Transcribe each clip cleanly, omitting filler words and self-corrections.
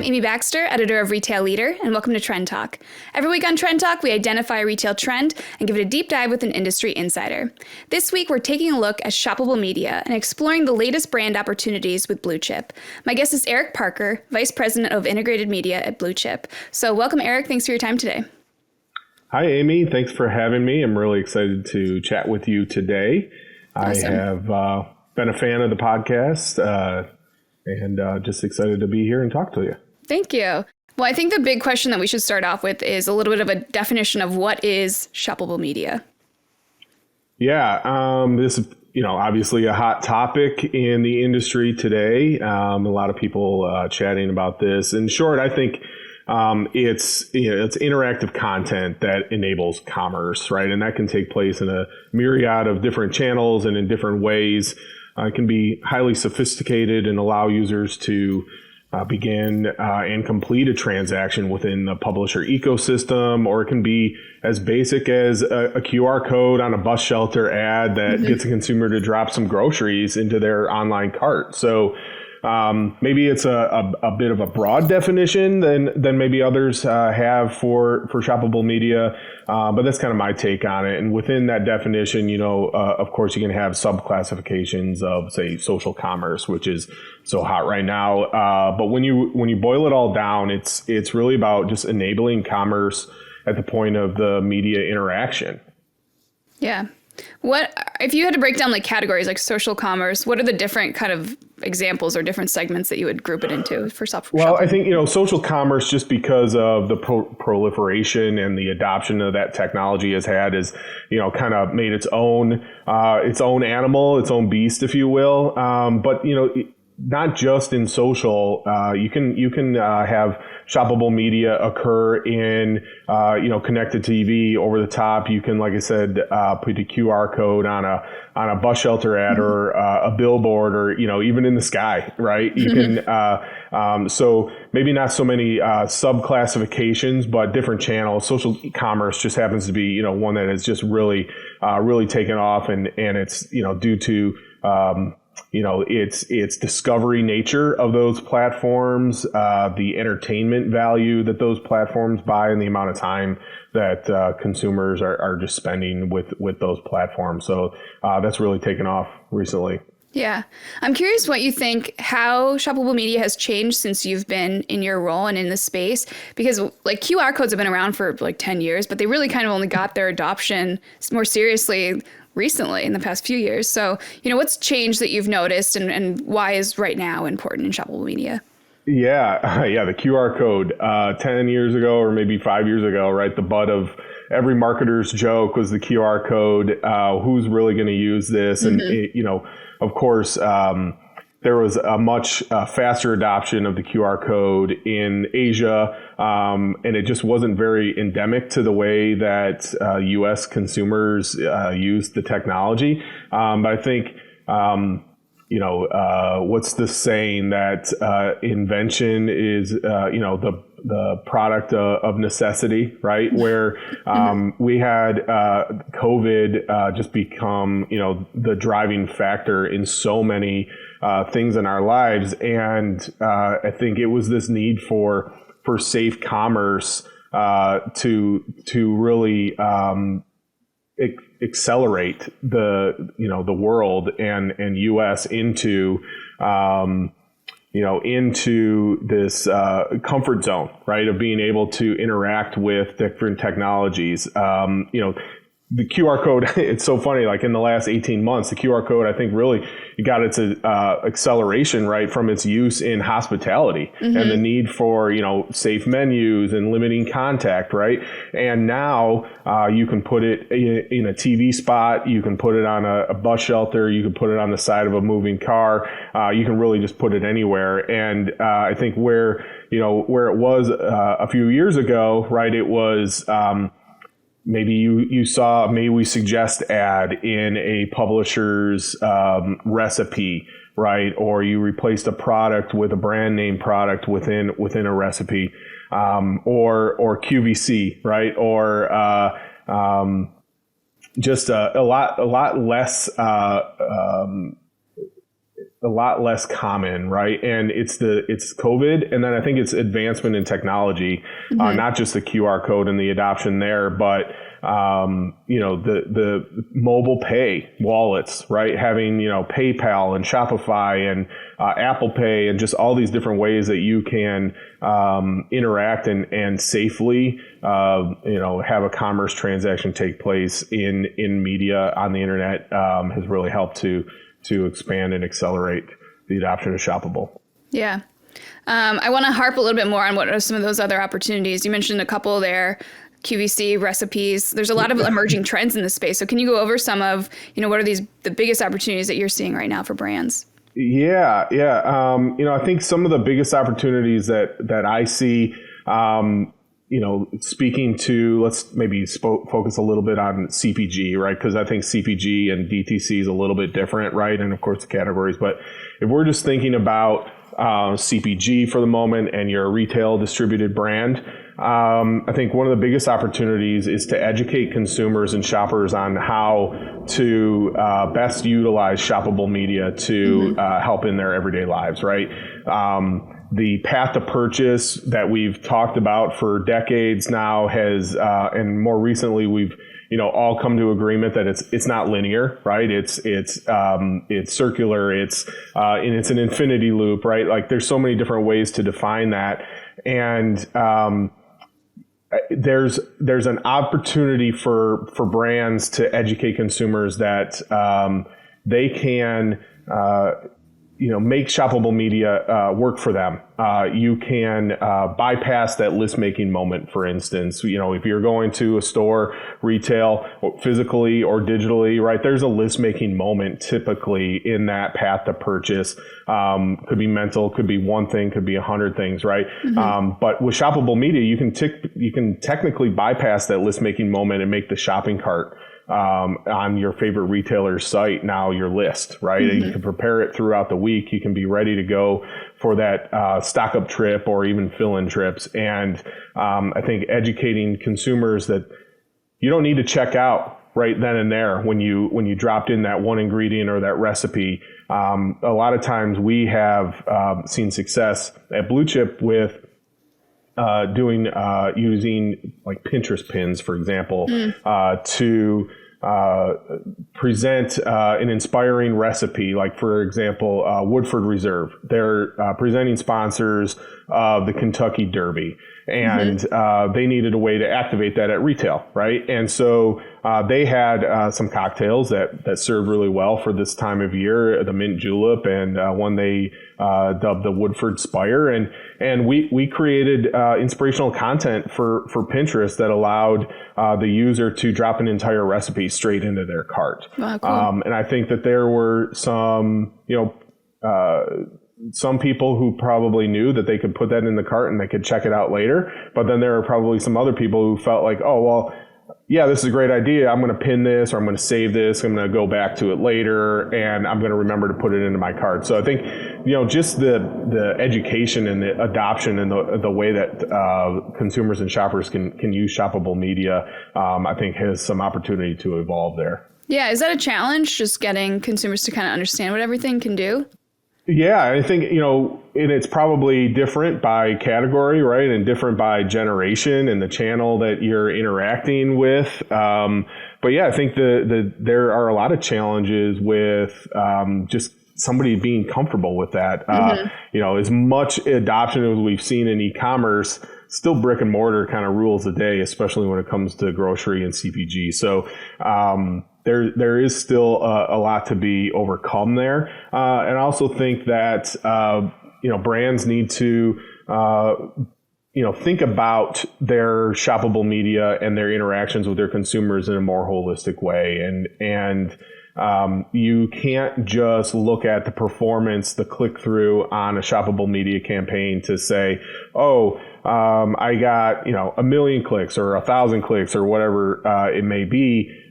Amy Baxter, editor of Retail Leader, and welcome to Trend Talk. Every week on Trend Talk, we identify a retail trend and give it a deep dive with an industry insider. This week, we're taking a look at shoppable media and exploring the latest brand opportunities with Blue Chip. My guest is Erich Parker, Vice President of Integrated Media at Blue Chip. So welcome, Erich. Thanks for your time today. Hi, Amy. Thanks for having me. I'm really excited to chat with you today. Awesome. I have been a fan of the podcast and just excited to be here and talk to you. Thank you. Well, I think the big question that we should start off with is a little bit of a definition of what is shoppable media. Yeah, this is obviously a hot topic in the industry today. A lot of people chatting about this. In short, I think it's interactive content that enables commerce, right? And that can take place in a myriad of different channels and in different ways. It can be highly sophisticated and allow users to begin and complete a transaction within the publisher ecosystem, or it can be as basic as a QR code on a bus shelter ad that gets a consumer to drop some groceries into their online cart. So maybe it's a bit of a broad definition than maybe others have for shoppable media, but that's kind of my take on it. And within that definition, of course, you can have subclassifications of, say, social commerce, which is so hot right now. But when you boil it all down, it's really about just enabling commerce at the point of the media interaction. Yeah. What if you had to break down like categories like social commerce? What are the different kind of examples or different segments that you would group it into for Well, I think social commerce, just because of the proliferation and the adoption of that technology has had, is kind of made its own animal, its own beast, if you will. But not just in social, you can have shoppable media occur in connected TV, over the top. You can, like I said, put a QR code on a bus shelter ad or a billboard, or even in the sky, right? You can so maybe not so many sub classifications, but different channels. Social commerce just happens to be one that has just really taken off, and it's due to its discovery nature of those platforms, the entertainment value that those platforms buy, and the amount of time that consumers are just spending with those platforms. So that's really taken off recently. Yeah. I'm curious what you think, how shoppable media has changed since you've been in your role and in this space, because like QR codes have been around for like 10 years, but they really kind of only got their adoption more seriously recently in the past few years. So, what's changed that you've noticed, and why is right now important in shoppable media? Yeah. The QR code 10 years ago, or maybe 5 years ago, right? The butt of every marketer's joke was the QR code. Who's really going to use this? And, of course, there was a much faster adoption of the QR code in Asia, and it just wasn't very endemic to the way that U.S. consumers use the technology. But I think, what's the saying that invention is, the product of necessity, right? Where we had COVID just become, the driving factor in so many things in our lives. And I think it was this need for safe commerce to really accelerate the world and U.S. into this comfort zone, right, of being able to interact with different technologies. The QR code, it's so funny, like in the last 18 months, the QR code, I think really got its acceleration, right, from its use in hospitality and the need for, safe menus and limiting contact, right? And now you can put it in a TV spot, you can put it on a bus shelter, you can put it on the side of a moving car, you can really just put it anywhere. And I think where it was a few years ago, right, it was maybe you saw May We Suggest ad in a publisher's recipe, right? Or you replaced a product with a brand name product within a recipe, or QVC, right? Or just a lot less a lot less common, right? And it's COVID, and then I think it's advancement in technology, not just the QR code and the adoption there, but the mobile pay wallets, right? Having PayPal and Shopify and Apple Pay and just all these different ways that you can interact and safely have a commerce transaction take place in media on the internet has really helped to expand and accelerate the adoption of Shoppable. Yeah. I want to harp a little bit more on what are some of those other opportunities. You mentioned a couple there, QVC, recipes. There's a lot of emerging trends in this space. So can you go over some of, what are the biggest opportunities that you're seeing right now for brands? Yeah. I think some of the biggest opportunities that I see, speaking to, let's maybe focus a little bit on CPG, right? Because I think CPG and DTC is a little bit different, right? And of course the categories. But if we're just thinking about CPG for the moment and you're a retail distributed brand, I think one of the biggest opportunities is to educate consumers and shoppers on how to best utilize shoppable media to help in their everyday lives, right? The path to purchase that we've talked about for decades now has, and more recently we've all come to agreement that it's not linear, right? It's circular. It's an infinity loop, right? Like there's so many different ways to define that, and there's an opportunity for brands to educate consumers that they can make shoppable media work for them. You can bypass that list making moment, for instance. If you're going to a store, retail, physically or digitally, right, there's a list making moment typically in that path to purchase. Could be mental, could be one thing, could be 100 things, right? But with shoppable media, you can technically bypass that list making moment and make the shopping cart on your favorite retailer's site now your list, right? And you can prepare it throughout the week. You can be ready to go for that stock up trip or even fill-in trips. And I think educating consumers that you don't need to check out right then and there when you dropped in that one ingredient or that recipe. A lot of times we have seen success at Blue Chip with using like Pinterest pins, for example, to present an inspiring recipe. Like, for example, Woodford Reserve. They're presenting sponsors of the Kentucky Derby. And they needed a way to activate that at retail, right? And so they had some cocktails that served really well for this time of year, the Mint Julep, and one they dubbed the Woodford Spire. And we created inspirational content for Pinterest that allowed the user to drop an entire recipe straight into their cart. Wow, cool. And I think that there were some people who probably knew that they could put that in the cart and they could check it out later. But then there are probably some other people who felt like, oh, well, yeah, this is a great idea. I'm going to pin this, or I'm going to save this. I'm going to go back to it later, and I'm going to remember to put it into my cart. So I think, just the education and the adoption and the way that consumers and shoppers can use shoppable media, I think has some opportunity to evolve there. Yeah. Is that a challenge, just getting consumers to kind of understand what everything can do? Yeah, I think, and it's probably different by category, right? And different by generation and the channel that you're interacting with. But yeah, I think there are a lot of challenges with just somebody being comfortable with that. As much adoption as we've seen in e-commerce, still brick and mortar kind of rules the day, especially when it comes to grocery and CPG. So, there is still a lot to be overcome there. And I also think that, brands need to, think about their shoppable media and their interactions with their consumers in a more holistic way. And you can't just look at the performance, the click-through on a shoppable media campaign to say, I got, 1 million clicks or 1,000 clicks or whatever it may be,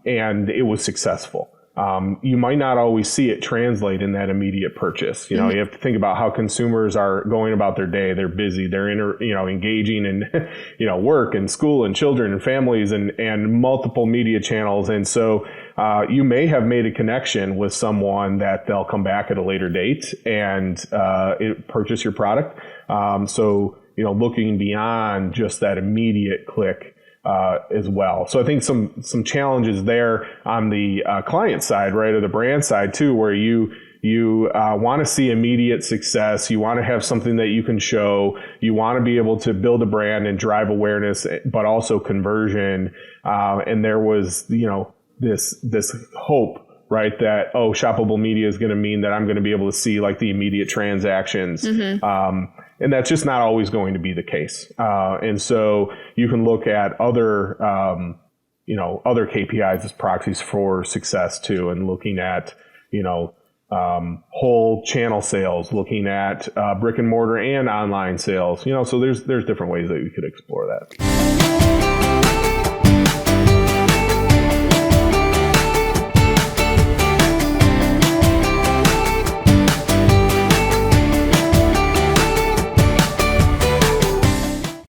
and it was successul. You might not always see it translate in that immediate purchase. You have to think about how consumers are going about their day. They're busy. They're engaging in, work and school and children and families and multiple media channels. And so you may have made a connection with someone that they'll come back at a later date and purchase your product. So, looking beyond just that immediate click as well. So I think some challenges there on the client side, right, or the brand side too, where you want to see immediate success. You want to have something that you can show. You want to be able to build a brand and drive awareness, but also conversion. And there was, this hope, right, that, shoppable media is going to mean that I'm going to be able to see like the immediate transactions. And that's just not always going to be the case. And so you can look at other, other KPIs as proxies for success too, and looking at, whole channel sales, looking at brick and mortar and online sales, so there's different ways that we could explore that.